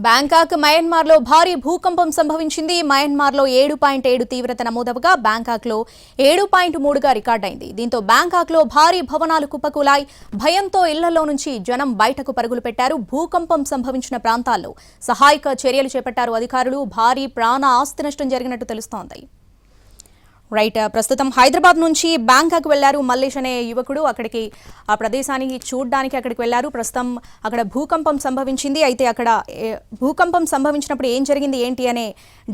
Bangkok మయన్మార్లో భారీ భూకంపం సంభవించింది. మయన్మార్లో 7.7 తీవ్రత నమోదవగా బ్యాంకాక్లో 7.3గా రికార్డైంది. దీంతో బ్యాంకాక్లో భారీ భవనాలు కుప్పకూలాయి. భయంతో ఇళ్లలో నుంచి జనం బయటకు పరుగులు పెట్టారు. భూకంపం సంభవించిన ప్రాంతాల్లో సహాయక చర్యలు చేపట్టారు అధికారులు. భారీ ప్రాణ ఆస్తి నష్టం జరిగినట్టు తెలుస్తోంది. రైట్, ప్రస్తుతం హైదరాబాద్ నుంచి బ్యాంకాక్ వెళ్లారు మల్లేష్ అనే యువకుడు. అక్కడికి ఆ ప్రదేశానికి చూడడానికి అక్కడికి వెళ్లారు. ప్రస్తుతం అక్కడ భూకంపం సంభవించింది. అయితే అక్కడ భూకంపం సంభవించినప్పుడు ఏం జరిగింది ఏంటి అనే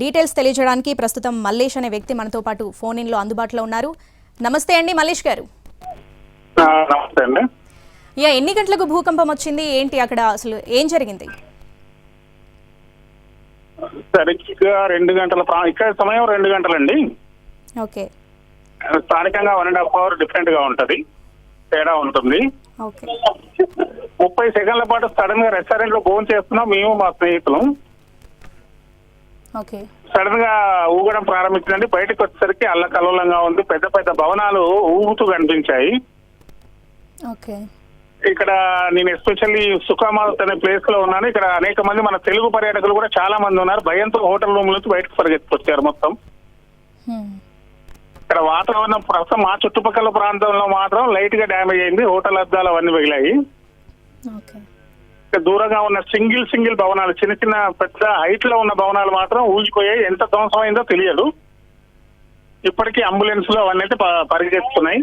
డీటెయిల్స్ తెలియజేయడానికి ప్రస్తుతం మల్లేష్ అనే వ్యక్తి మనతో పాటు ఫోన్ ఇన్ లో అందుబాటులో ఉన్నారు. నమస్తే అండి మల్లేష్ గారు. ఎన్ని గంటలకు భూకంపం వచ్చింది ఏంటి, అక్కడ అసలు ఏం జరిగింది? సరిగ్గా 2 గంటల ఇక్కడ సమయం 2 గంటలండి. ఓకే, స్థానికంగా 1.5 అవర్ డిఫరెంట్ గా ఉంటది, తేడా ఉంటుంది. 30 సెకండ్ల పాటు సడన్ గా రెస్టారెంట్ లో భోజనం చేస్తున్నాం మేము మా స్నేహితులు. సడన్ గా ఊగడం ప్రారంభించిందండి. బయటకు వచ్చేసరికి అల్లకల్లోలంగా ఉంది. పెద్ద పెద్ద భవనాలు ఊగుతూ కనిపించాయి. ఇక్కడ నేను ఎస్పెషల్లీ సుఖామాత్ అనే ప్లేస్ లో ఉన్నాను. ఇక్కడ అనేక మంది మన తెలుగు పర్యాటకులు కూడా చాలా మంది ఉన్నారు. భయంతో హోటల్ రూమ్ నుంచి బయటకు పరిగెత్తుకొచ్చారు మొత్తం. ఇక్కడ వాతావరణం ప్రస్తుతం మా చుట్టుపక్కల ప్రాంతంలో మాత్రం లైట్ గా డ్యామేజ్ అయింది. హోటల్ అద్దాలు అవన్నీ మిగిలాయి. దూరంగా ఉన్న సింగిల్ భవనాలు, చిన్న చిన్న పెద్ద హైట్ లో ఉన్న భవనాలు మాత్రం ఊగిపోయాయి. ఎంత ధ్వంసమైందో తెలియదు. ఇప్పటికీ అంబులెన్స్ లో అవన్నీ అయితే పరిగెత్తుతున్నాయి.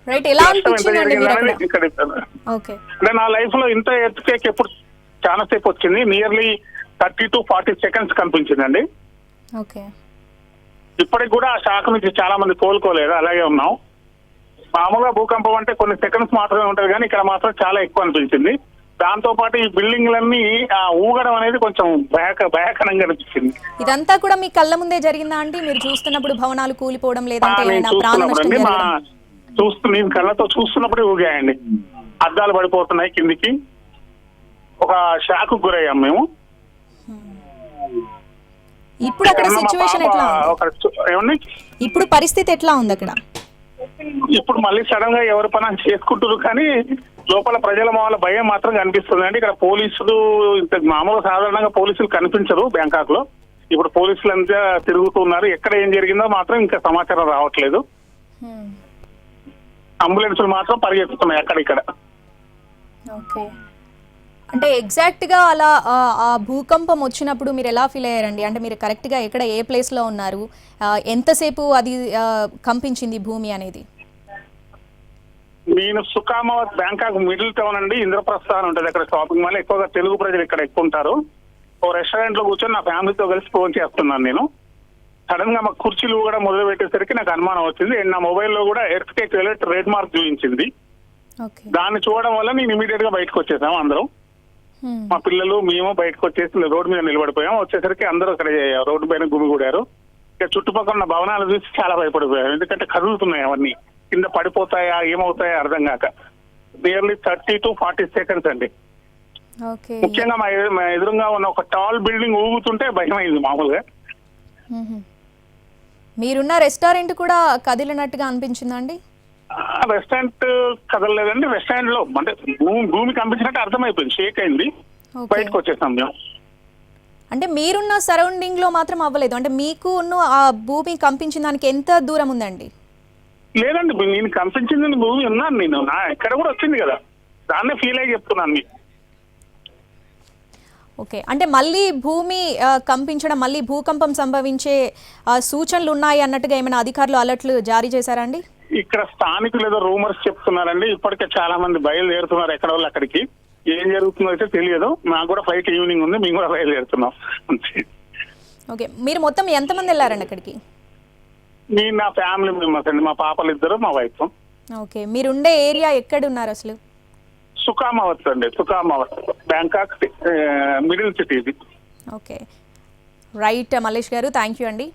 అంటే నా లైఫ్ లో ఇంత ఎత్తుకేక్ ఎప్పుడు చాలా సేపు వచ్చింది. నియర్లీ 30 to 40 సెకండ్స్ కనిపించిందండి. ఇప్పటికి కూడా ఆ షాక్ నుంచి చాలా మంది కోలుకోలేదు, అలాగే ఉన్నాం. మామూలుగా భూకంపం అంటే కొన్ని సెకండ్స్ మాత్రమే ఉంటది, కానీ ఇక్కడ మాత్రం చాలా ఎక్కువ అనిపించింది. దాంతో పాటు ఈ బిల్డింగ్లన్నీ ఊగడం అనేది కొంచెం భయాకరంగా అనిపించింది. ఇదంతా కూడా మీ కళ్ళ ముందే జరిగిందా అండి? మీరు చూస్తున్నప్పుడు భవనాలు కూలిపోవడం లేదంటే నేను కళ్ళతో చూస్తున్నప్పుడే ఊగాయండి. అద్దాలు పడిపోతున్నాయి కిందికి. ఒక షాక్ గురయ్యాం మేము. ఇప్పుడు అక్కడ సిచ్యువేషన్ ఎట్లా ఉంది? ఇప్పుడు పరిస్థితి ఎట్లా ఉంది అక్కడ? ఇప్పుడు మళ్ళీ సడన్ గా ఎవరి పని చేసుకుంటున్నారు, కానీ లోపల ప్రజల మామూలు భయం మాత్రం కనిపిస్తుంది అండి. ఇక్కడ పోలీసులు మామూలు సాధారణంగా పోలీసులు కనిపించరు బ్యాంకాక్ లో. ఇప్పుడు పోలీసులు అంతా తిరుగుతున్నారు. ఎక్కడ ఏం జరిగిందో మాత్రం ఇంకా సమాచారం రావట్లేదు. అంబులెన్సులు మాత్రం పరిగెత్తుతున్నాయి అక్కడిక్కడ. అంటే ఎగ్జాక్ట్ గా అలా ఆ భూకంపం వచ్చినప్పుడు మీరు ఎలా ఫీల్ అయ్యారండి? అంటే మీరు కరెక్ట్ గా ఎక్కడ ఏ ప్లేస్ లో ఉన్నారు? ఎంతసేపు అది కంపించింది భూమి అనేది? నేను సుఖామాత్ బ్యాంకాక్ మిడిల్ టౌన్ అండి. ఇంద్రప్రస్థ అని ఉంటుంది అక్కడ షాపింగ్ మాల్. ఎక్కువగా తెలుగు ప్రజలు ఇక్కడ ఎక్కువ ఉంటారు. ఓ రెస్టారెంట్ లో కూర్చొని నా ఫ్యామిలీతో కలిసి ఫోన్ చేస్తున్నాను నేను. సడన్ గా మా కుర్చీలు కూడా మొదలు పెట్టేసరికి నాకు అనుమానం వచ్చింది. నా మొబైల్లో కూడా ఎర్త్క్వేక్ అలర్ట్ రెడ్ మార్క్ చూపించింది. దాన్ని చూడడం వల్ల నేను ఇమీడియట్ గా బయటకు వచ్చేసాం అందరం. మా పిల్లలు మేము బయటకు వచ్చేసి రోడ్డు మీద నిలబడిపోయాం. వచ్చేసరికి అందరూ అక్కడ రోడ్డు పైన గుమిగూడారు. ఇక చుట్టుపక్కల ఉన్న భవనాలు చూసి చాలా భయపడిపోయారు. ఎందుకంటే కదులుతున్నాయి అవన్నీ, కింద పడిపోతాయా ఏమవుతాయా అర్థం కాక. నియర్లీ 30 to 40 సెకండ్స్ అండి. ముఖ్యంగా మా ఎదురుగా ఉన్న ఒక టాల్ బిల్డింగ్ ఊగుతుంటే భయం అయింది మామూలుగా. మీరున్న రెస్టారెంట్ కూడా కదిలినట్టుగా అనిపించిందండి? రెస్టారెంట్ కదలలేదండి. రెస్టారెంట్ లో అంటే భూమి కంపించినట్టు అర్థమైపోయింది, షేక్ అయింది. బయటకు వచ్చేసాం మేము. అంటే మీరున్న సరౌండింగ్ లో మాత్రం అవ్వలేదు, అంటే మీకు ఆ భూమి కంపించిన దానికి ఎంత దూరం ఉందండి? లేదండి, నేను కంపించింది భూమి ఉన్నాను నేను. ఇక్కడ కూడా వచ్చింది కదా, దాన్నే ఫీల్ అయ్యి చెప్తున్నాను మీకు. ఓకే, అంటే మళ్ళీ భూమి కంపించడం, మళ్ళీ భూకంపం సంభవించే సూచనలు ఉన్నాయి అన్నట్టుగా ఏమైనా అధికారులు అలర్ట్లు జారీ చేశారా అండి? ఇక్కడ స్థానికులు ఏదో రూమర్స్ చెప్తున్నారండి. ఇప్పటికే చాలా మంది బయలుదేరుతున్నారు ఎక్కడ వాళ్ళు అక్కడికి. ఏం జరుగుతుందో అయితే తెలియదు. నాకు కూడా ఫ్లైట్ ఈవినింగ్ ఉంది, మేము కూడా బయలుదేరుతున్నాం. ఓకే, మీరు మొత్తం ఎంతమంది వెళ్ళారండి అక్కడికి? నేను నా ఫ్యామిలీ మెంబర్స్ అండి, మా పాపలు 2, మా వైఫ్. ఓకే, మీరుండే ఏరియా ఎక్కడ ఉన్నారు అసలు? సుఖామావత్ అండి, సుఖామావత్ బ్యాంకాక్ మిడిల్ సిటీ ఇది. ఓకే, రైట్ మల్లేష్ గారు, థ్యాంక్ యూ అండి.